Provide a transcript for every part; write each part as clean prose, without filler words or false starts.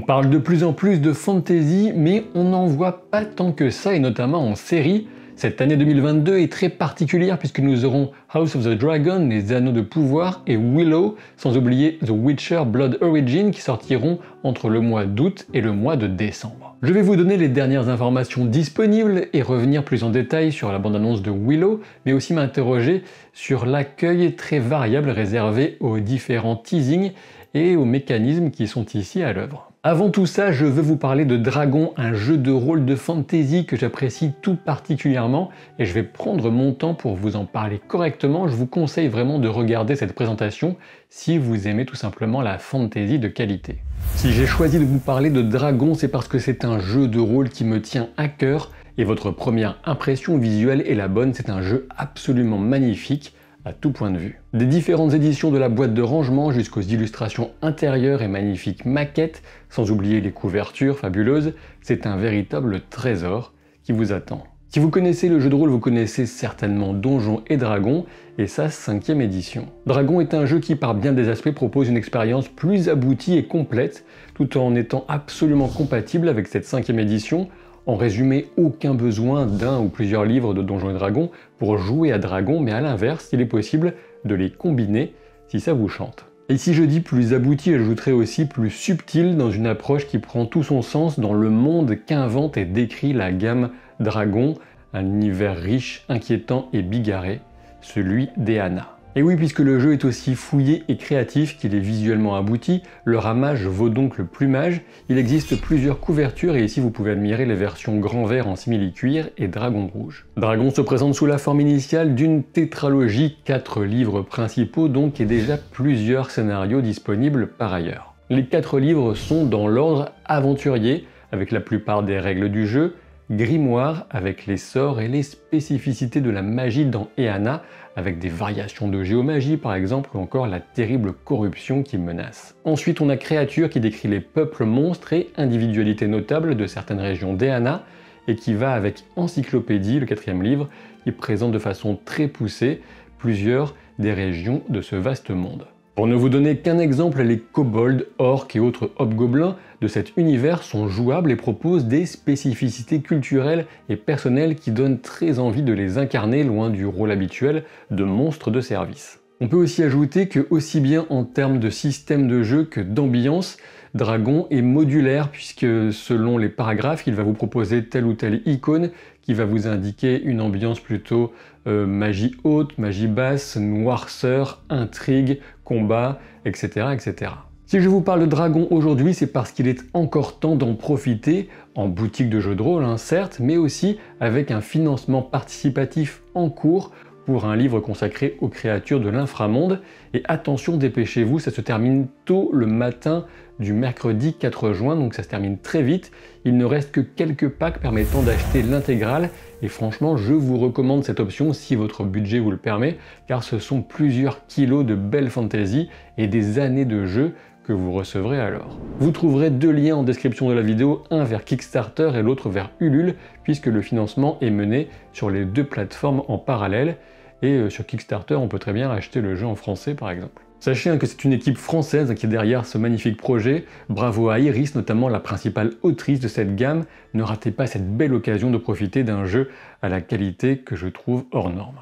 On parle de plus en plus de fantasy, mais on n'en voit pas tant que ça, et notamment en série. Cette année 2022 est très particulière puisque nous aurons House of the Dragon, les Anneaux de Pouvoir, et Willow, sans oublier The Witcher Blood Origin qui sortiront entre le mois d'août et le mois de décembre. Je vais vous donner les dernières informations disponibles et revenir plus en détail sur la bande-annonce de Willow, mais aussi m'interroger sur l'accueil très variable réservé aux différents teasings et aux mécanismes qui sont ici à l'œuvre. Avant tout ça, je veux vous parler de Dragon, un jeu de rôle de fantasy que j'apprécie tout particulièrement et je vais prendre mon temps pour vous en parler correctement. Je vous conseille vraiment de regarder cette présentation si vous aimez tout simplement la fantasy de qualité. Si j'ai choisi de vous parler de Dragon, c'est parce que c'est un jeu de rôle qui me tient à cœur et votre première impression visuelle est la bonne, c'est un jeu absolument magnifique à tout point de vue. Des différentes éditions de la boîte de rangement jusqu'aux illustrations intérieures et magnifiques maquettes, sans oublier les couvertures fabuleuses, c'est un véritable trésor qui vous attend. Si vous connaissez le jeu de rôle, vous connaissez certainement Donjons et Dragons et sa 5e édition. Dragon est un jeu qui par bien des aspects propose une expérience plus aboutie et complète, tout en étant absolument compatible avec cette 5e édition. En résumé, aucun besoin d'un ou plusieurs livres de Donjons et Dragons pour jouer à Dragon, mais à l'inverse, il est possible de les combiner si ça vous chante. Et si je dis plus abouti, j'ajouterais aussi plus subtil dans une approche qui prend tout son sens dans le monde qu'invente et décrit la gamme Dragon, un univers riche, inquiétant et bigarré, celui d'Eanna. Et oui, puisque le jeu est aussi fouillé et créatif qu'il est visuellement abouti, le ramage vaut donc le plumage. Il existe plusieurs couvertures et ici vous pouvez admirer les versions grand vert en simili-cuir et dragon rouge. Dragon se présente sous la forme initiale d'une tétralogie, 4 livres principaux donc et déjà plusieurs scénarios disponibles par ailleurs. Les 4 livres sont dans l'ordre aventurier, avec la plupart des règles du jeu, grimoire avec les sorts et les spécificités de la magie dans Eanna, avec des variations de géomagie par exemple, ou encore la terrible corruption qui menace. Ensuite on a créature qui décrit les peuples monstres et individualités notables de certaines régions d'Eanna, et qui va avec encyclopédie, le 4e livre, qui présente de façon très poussée plusieurs des régions de ce vaste monde. Pour ne vous donner qu'un exemple, les kobolds, orques et autres hobgoblins de cet univers sont jouables et proposent des spécificités culturelles et personnelles qui donnent très envie de les incarner loin du rôle habituel de monstres de service. On peut aussi ajouter que aussi bien en termes de système de jeu que d'ambiance, Dragon est modulaire puisque selon les paragraphes, il va vous proposer telle ou telle icône qui va vous indiquer une ambiance plutôt magie haute, magie basse, noirceur, intrigue, combat, etc., etc. Si je vous parle de Dragon aujourd'hui, c'est parce qu'il est encore temps d'en profiter, en boutique de jeux de rôle, certes, mais aussi avec un financement participatif en cours pour un livre consacré aux créatures de l'inframonde. Et attention, dépêchez-vous, ça se termine tôt le matin du mercredi 4 juin, donc ça se termine très vite. Il ne reste que quelques packs permettant d'acheter l'intégrale, et franchement, je vous recommande cette option si votre budget vous le permet, car ce sont plusieurs kilos de belle fantasy et des années de jeu que vous recevrez alors. Vous trouverez 2 liens en description de la vidéo, un vers Kickstarter et l'autre vers Ulule, puisque le financement est mené sur les 2 plateformes en parallèle, et sur Kickstarter, on peut très bien acheter le jeu en français par exemple. Sachez que c'est une équipe française qui est derrière ce magnifique projet. Bravo à Iris, notamment la principale autrice de cette gamme. Ne ratez pas cette belle occasion de profiter d'un jeu à la qualité que je trouve hors norme.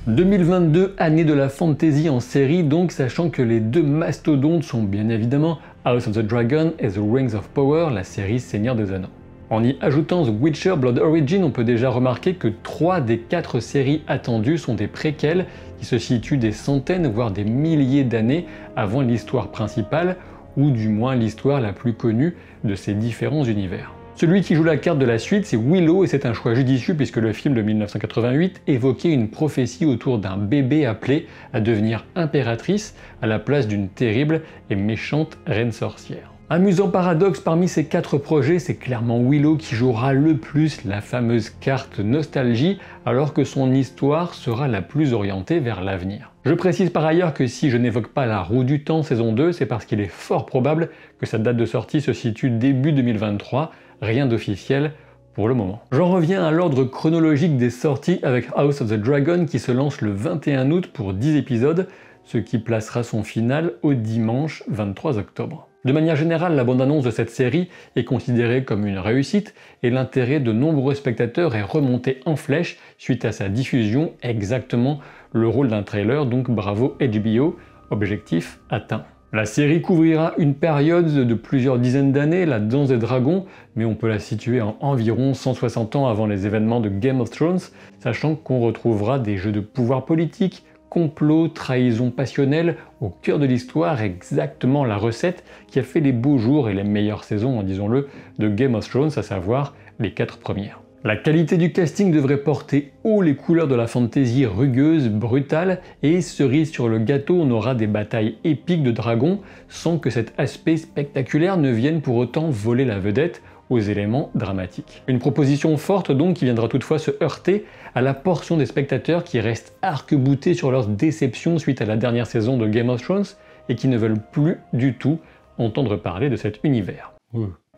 « 2022, année de la fantasy en série, donc sachant que les 2 mastodontes sont bien évidemment House of the Dragon et The Rings of Power, la série Seigneur des Anneaux. En y ajoutant The Witcher Blood Origin, on peut déjà remarquer que 3 des 4 séries attendues sont des préquels qui se situent des centaines voire des milliers d'années avant l'histoire principale, ou du moins l'histoire la plus connue de ces différents univers. Celui qui joue la carte de la suite, c'est Willow, et c'est un choix judicieux puisque le film de 1988 évoquait une prophétie autour d'un bébé appelé à devenir impératrice à la place d'une terrible et méchante reine sorcière. Amusant paradoxe, parmi ces 4 projets, c'est clairement Willow qui jouera le plus la fameuse carte nostalgie, alors que son histoire sera la plus orientée vers l'avenir. Je précise par ailleurs que si je n'évoque pas la Roue du Temps saison 2, c'est parce qu'il est fort probable que sa date de sortie se situe début 2023, rien d'officiel pour le moment. J'en reviens à l'ordre chronologique des sorties avec House of the Dragon qui se lance le 21 août pour 10 épisodes, ce qui placera son final au dimanche 23 octobre. De manière générale, la bande-annonce de cette série est considérée comme une réussite et l'intérêt de nombreux spectateurs est remonté en flèche suite à sa diffusion, exactement le rôle d'un trailer, donc bravo HBO, objectif atteint. La série couvrira une période de plusieurs dizaines d'années, la danse des dragons, mais on peut la situer en environ 160 ans avant les événements de Game of Thrones, sachant qu'on retrouvera des jeux de pouvoir politique, complot, trahison passionnelle, au cœur de l'histoire, exactement la recette qui a fait les beaux jours et les meilleures saisons, disons-le, de Game of Thrones, à savoir les 4 premières. La qualité du casting devrait porter haut les couleurs de la fantasy rugueuse, brutale, et cerise sur le gâteau, on aura des batailles épiques de dragons, sans que cet aspect spectaculaire ne vienne pour autant voler la vedette aux éléments dramatiques. Une proposition forte donc qui viendra toutefois se heurter à la portion des spectateurs qui restent arc-boutés sur leur déception suite à la dernière saison de Game of Thrones et qui ne veulent plus du tout entendre parler de cet univers.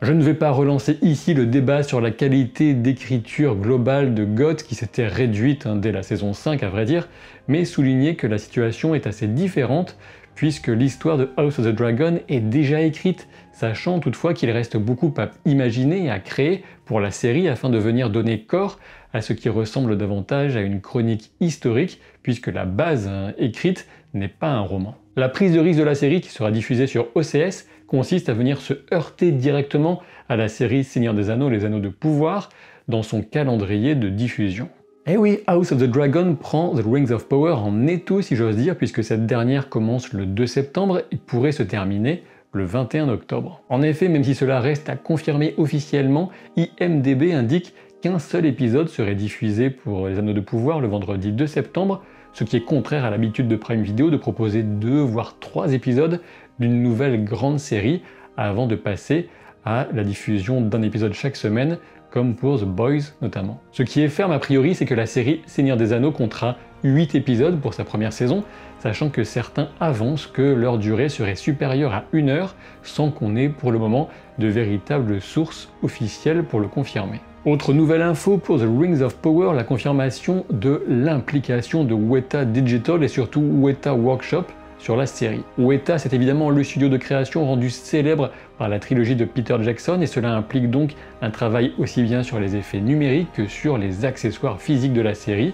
Je ne vais pas relancer ici le débat sur la qualité d'écriture globale de GOT qui s'était réduite dès la saison 5 à vrai dire, mais souligner que la situation est assez différente puisque l'histoire de House of the Dragon est déjà écrite, sachant toutefois qu'il reste beaucoup à imaginer et à créer pour la série afin de venir donner corps à ce qui ressemble davantage à une chronique historique puisque la base écrite n'est pas un roman. La prise de risque de la série qui sera diffusée sur OCS consiste à venir se heurter directement à la série Seigneur des Anneaux, les Anneaux de Pouvoir, dans son calendrier de diffusion. Et oui, House of the Dragon prend The Rings of Power en étau si j'ose dire, puisque cette dernière commence le 2 septembre et pourrait se terminer le 21 octobre. En effet, même si cela reste à confirmer officiellement, IMDb indique qu'un seul épisode serait diffusé pour les Anneaux de Pouvoir le vendredi 2 septembre, ce qui est contraire à l'habitude de Prime Video de proposer 2 voire 3 épisodes d'une nouvelle grande série avant de passer à la diffusion d'un épisode chaque semaine, comme pour The Boys notamment. Ce qui est ferme a priori, c'est que la série Seigneur des Anneaux comptera 8 épisodes pour sa première saison, sachant que certains avancent que leur durée serait supérieure à 1 heure, sans qu'on ait pour le moment de véritables sources officielles pour le confirmer. Autre nouvelle info pour The Rings of Power, la confirmation de l'implication de Weta Digital et surtout Weta Workshop sur la série. Weta, c'est évidemment le studio de création rendu célèbre par la trilogie de Peter Jackson et cela implique donc un travail aussi bien sur les effets numériques que sur les accessoires physiques de la série,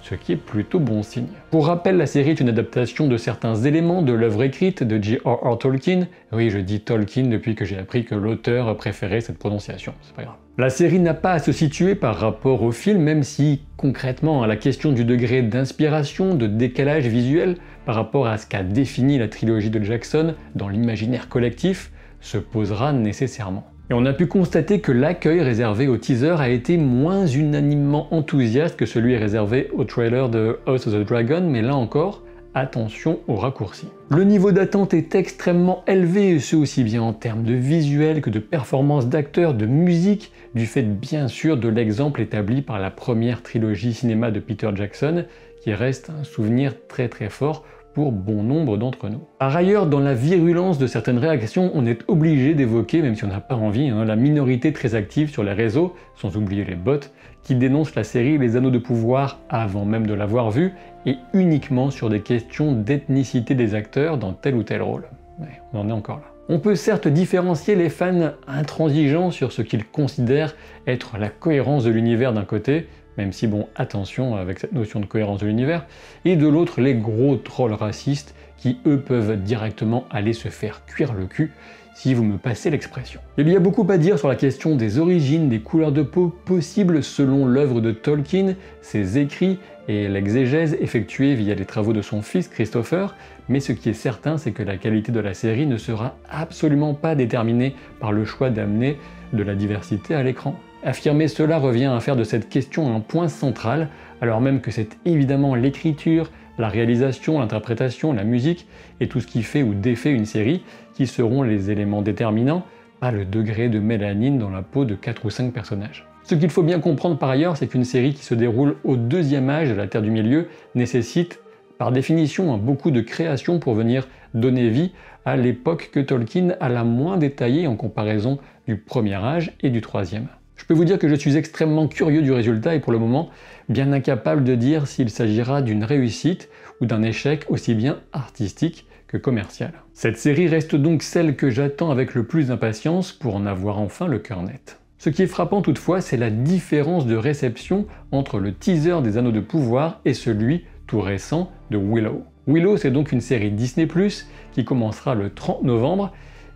ce qui est plutôt bon signe. Pour rappel, la série est une adaptation de certains éléments de l'œuvre écrite de J.R.R. Tolkien. Oui, je dis Tolkien depuis que j'ai appris que l'auteur préférait cette prononciation, c'est pas grave. La série n'a pas à se situer par rapport au film, même si concrètement la question du degré d'inspiration, de décalage visuel par rapport à ce qu'a défini la trilogie de Jackson dans l'imaginaire collectif se posera nécessairement. Et on a pu constater que l'accueil réservé au teaser a été moins unanimement enthousiaste que celui réservé au trailer de House of the Dragon, mais là encore, attention aux raccourcis. Le niveau d'attente est extrêmement élevé, et ce aussi bien en termes de visuel que de performance d'acteurs, de musique, du fait bien sûr de l'exemple établi par la première trilogie cinéma de Peter Jackson, qui reste un souvenir très fort pour bon nombre d'entre nous. Par ailleurs, dans la virulence de certaines réactions, on est obligé d'évoquer, même si on n'a pas envie, la minorité très active sur les réseaux, sans oublier les bots, qui dénoncent la série Les Anneaux de Pouvoir avant même de l'avoir vue, et uniquement sur des questions d'ethnicité des acteurs dans tel ou tel rôle. Ouais, on en est encore là. On peut certes différencier les fans intransigeants sur ce qu'ils considèrent être la cohérence de l'univers d'un côté, même si bon, attention avec cette notion de cohérence de l'univers, et de l'autre les gros trolls racistes qui eux peuvent directement aller se faire cuire le cul, si vous me passez l'expression. Il y a beaucoup à dire sur la question des origines, des couleurs de peau possibles selon l'œuvre de Tolkien, ses écrits et l'exégèse effectuée via les travaux de son fils Christopher, mais ce qui est certain, c'est que la qualité de la série ne sera absolument pas déterminée par le choix d'amener de la diversité à l'écran. Affirmer cela revient à faire de cette question un point central, alors même que c'est évidemment l'écriture, la réalisation, l'interprétation, la musique et tout ce qui fait ou défait une série qui seront les éléments déterminants, pas le degré de mélanine dans la peau de 4 ou 5 personnages. Ce qu'il faut bien comprendre par ailleurs, c'est qu'une série qui se déroule au deuxième âge de la Terre du Milieu nécessite par définition beaucoup de création pour venir donner vie à l'époque que Tolkien a la moins détaillée en comparaison du premier âge et du troisième. Je peux vous dire que je suis extrêmement curieux du résultat et pour le moment, bien incapable de dire s'il s'agira d'une réussite ou d'un échec aussi bien artistique que commercial. Cette série reste donc celle que j'attends avec le plus d'impatience pour en avoir enfin le cœur net. Ce qui est frappant toutefois, c'est la différence de réception entre le teaser des Anneaux de Pouvoir et celui tout récent de Willow. Willow, c'est donc une série Disney+, qui commencera le 30 novembre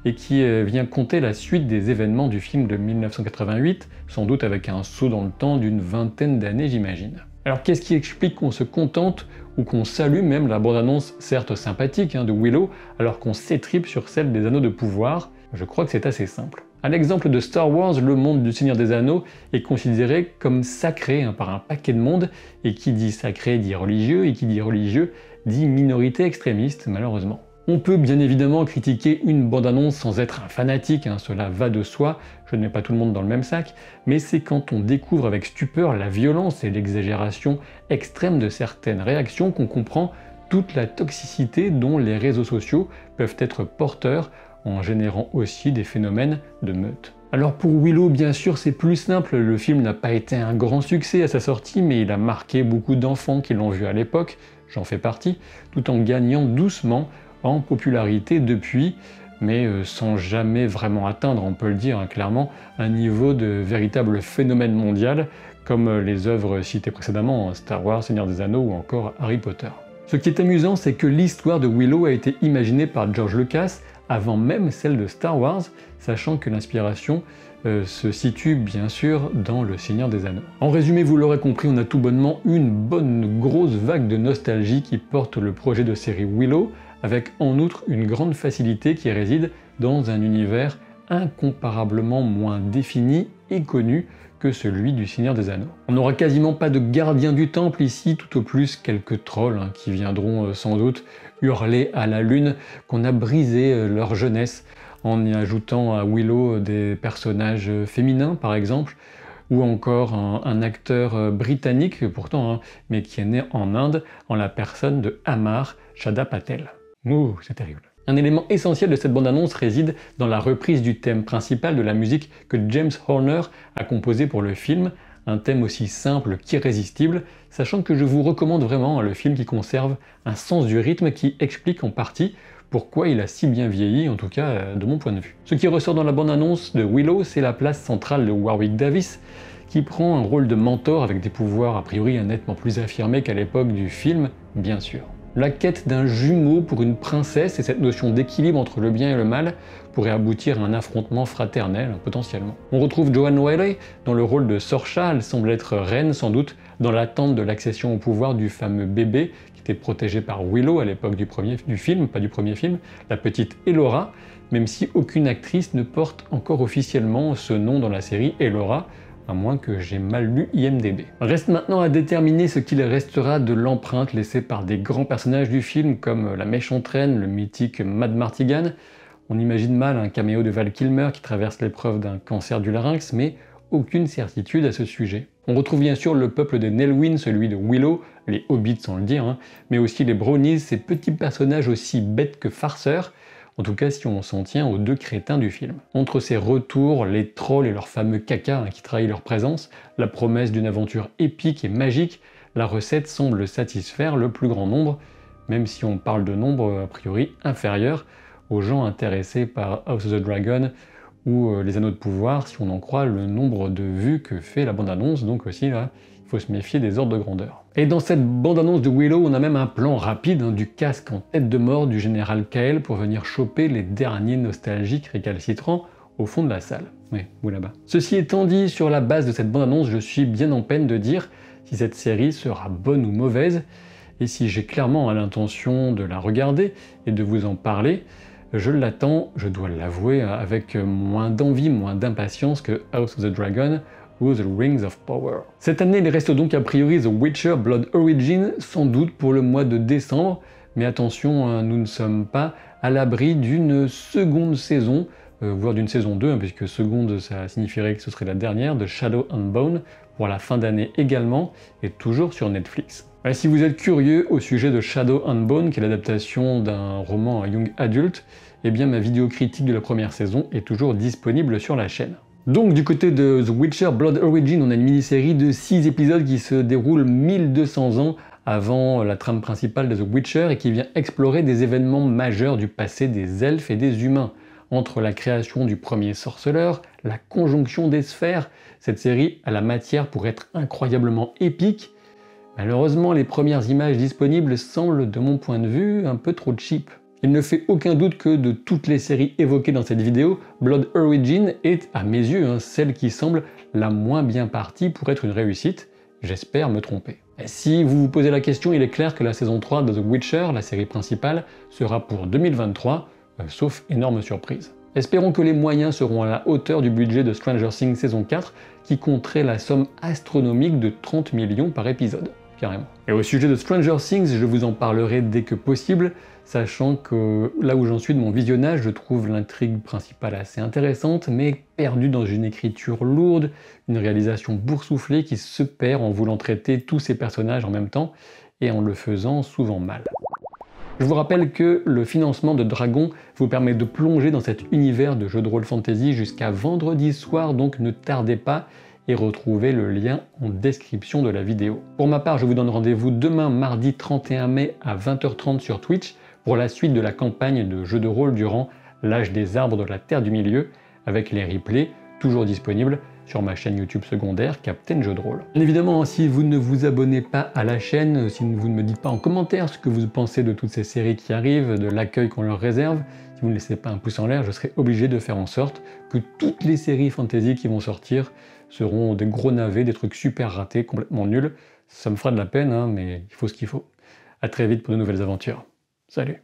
et qui vient conter la suite des événements du film de 1988, sans doute avec un saut dans le temps d'une vingtaine d'années j'imagine. Alors qu'est-ce qui explique qu'on se contente ou qu'on salue même la bande-annonce certes sympathique de Willow, alors qu'on s'étripe sur celle des Anneaux de Pouvoir? Je crois que c'est assez simple. À l'exemple de Star Wars, le monde du Seigneur des Anneaux est considéré comme sacré par un paquet de monde, et qui dit sacré dit religieux, et qui dit religieux dit minorité extrémiste malheureusement. On peut bien évidemment critiquer une bande-annonce sans être un fanatique, cela va de soi, je ne mets pas tout le monde dans le même sac, mais c'est quand on découvre avec stupeur la violence et l'exagération extrême de certaines réactions qu'on comprend toute la toxicité dont les réseaux sociaux peuvent être porteurs en générant aussi des phénomènes de meute. Alors pour Willow, bien sûr, c'est plus simple, le film n'a pas été un grand succès à sa sortie, mais il a marqué beaucoup d'enfants qui l'ont vu à l'époque, j'en fais partie, tout en gagnant doucement en popularité depuis, mais sans jamais vraiment atteindre, on peut le dire clairement, un niveau de véritable phénomène mondial, comme les œuvres citées précédemment, Star Wars, Seigneur des Anneaux ou encore Harry Potter. Ce qui est amusant, c'est que l'histoire de Willow a été imaginée par George Lucas avant même celle de Star Wars, sachant que l'inspiration se situe bien sûr dans Le Seigneur des Anneaux. En résumé, vous l'aurez compris, on a tout bonnement une bonne grosse vague de nostalgie qui porte le projet de série Willow, avec en outre une grande facilité qui réside dans un univers incomparablement moins défini et connu que celui du Seigneur des Anneaux. On n'aura quasiment pas de gardiens du temple ici, tout au plus quelques trolls qui viendront sans doute hurler à la lune qu'on a brisé leur jeunesse en y ajoutant à Willow des personnages féminins par exemple, ou encore un acteur britannique pourtant, mais qui est né en Inde en la personne de Amar Chadha Patel. Ouh, c'est terrible. Un élément essentiel de cette bande-annonce réside dans la reprise du thème principal de la musique que James Horner a composé pour le film, un thème aussi simple qu'irrésistible, sachant que je vous recommande vraiment le film qui conserve un sens du rythme qui explique en partie pourquoi il a si bien vieilli, en tout cas de mon point de vue. Ce qui ressort dans la bande-annonce de Willow, c'est la place centrale de Warwick Davis, qui prend un rôle de mentor avec des pouvoirs a priori nettement plus affirmés qu'à l'époque du film, bien sûr. La quête d'un jumeau pour une princesse et cette notion d'équilibre entre le bien et le mal pourrait aboutir à un affrontement fraternel, potentiellement. On retrouve Joanne Whalley dans le rôle de Sorcha, elle semble être reine sans doute, dans l'attente de l'accession au pouvoir du fameux bébé qui était protégé par Willow à l'époque du film, pas du premier film, la petite Elora, même si aucune actrice ne porte encore officiellement ce nom dans la série Elora, à moins que j'ai mal lu IMDb. Reste maintenant à déterminer ce qu'il restera de l'empreinte laissée par des grands personnages du film comme la méchante reine, le mythique Mad Martigan. On imagine mal un caméo de Val Kilmer qui traverse l'épreuve d'un cancer du larynx, mais aucune certitude à ce sujet. On retrouve bien sûr le peuple des Nelwyn, celui de Willow, les hobbits sans le dire, mais aussi les brownies, ces petits personnages aussi bêtes que farceurs, en tout cas si on s'en tient aux deux crétins du film. Entre ces retours, les trolls et leur fameux caca qui trahit leur présence, la promesse d'une aventure épique et magique, la recette semble satisfaire le plus grand nombre, même si on parle de nombre a priori inférieur aux gens intéressés par House of the Dragon ou les Anneaux de Pouvoir, si on en croit le nombre de vues que fait la bande-annonce, donc aussi là, il faut se méfier des ordres de grandeur. Et dans cette bande-annonce de Willow, on a même un plan rapide du casque en tête de mort du général Kael pour venir choper les derniers nostalgiques récalcitrants au fond de la salle. Oui, vous là-bas. Ceci étant dit, sur la base de cette bande-annonce, je suis bien en peine de dire si cette série sera bonne ou mauvaise, et si j'ai clairement l'intention de la regarder et de vous en parler. Je l'attends, je dois l'avouer, avec moins d'envie, moins d'impatience que House of the Dragon ou The Rings of Power. Cette année, il reste donc a priori The Witcher Blood Origin, sans doute pour le mois de décembre, mais attention, nous ne sommes pas à l'abri d'une seconde saison, voire d'une saison 2, puisque seconde ça signifierait que ce serait la dernière, de Shadow and Bone, pour la fin d'année également, et toujours sur Netflix. Si vous êtes curieux au sujet de Shadow and Bone, qui est l'adaptation d'un roman young adult, eh bien ma vidéo critique de la première saison est toujours disponible sur la chaîne. Donc du côté de The Witcher Blood Origin, on a une mini-série de 6 épisodes qui se déroule 1200 ans avant la trame principale de The Witcher et qui vient explorer des événements majeurs du passé des elfes et des humains. Entre la création du premier sorceleur, la conjonction des sphères, cette série a la matière pour être incroyablement épique. Malheureusement, les premières images disponibles semblent, de mon point de vue, un peu trop cheap. Il ne fait aucun doute que de toutes les séries évoquées dans cette vidéo, Blood Origin est, à mes yeux, celle qui semble la moins bien partie pour être une réussite. J'espère me tromper. Et si vous vous posez la question, il est clair que la saison 3 de The Witcher, la série principale, sera pour 2023, sauf énorme surprise. Espérons que les moyens seront à la hauteur du budget de Stranger Things saison 4, qui compterait la somme astronomique de 30 millions par épisode. Carrément. Et au sujet de Stranger Things, je vous en parlerai dès que possible, sachant que là où j'en suis de mon visionnage, je trouve l'intrigue principale assez intéressante, mais perdue dans une écriture lourde, une réalisation boursouflée qui se perd en voulant traiter tous ces personnages en même temps, et en le faisant souvent mal. Je vous rappelle que le financement de Dragon vous permet de plonger dans cet univers de jeux de rôle fantasy jusqu'à vendredi soir, donc ne tardez pas et retrouvez le lien en description de la vidéo. Pour ma part, je vous donne rendez-vous demain mardi 31 mai à 20h30 sur Twitch pour la suite de la campagne de jeux de rôle durant l'âge des arbres de la Terre du Milieu, avec les replays toujours disponibles sur ma chaîne YouTube secondaire Captain Jeux de Rôle. Bien évidemment, si vous ne vous abonnez pas à la chaîne, si vous ne me dites pas en commentaire ce que vous pensez de toutes ces séries qui arrivent, de l'accueil qu'on leur réserve, si vous ne laissez pas un pouce en l'air, je serai obligé de faire en sorte que toutes les séries fantasy qui vont sortir seront des gros navets, des trucs super ratés, complètement nuls. Ça me fera de la peine, mais il faut ce qu'il faut. A très vite pour de nouvelles aventures. Salut!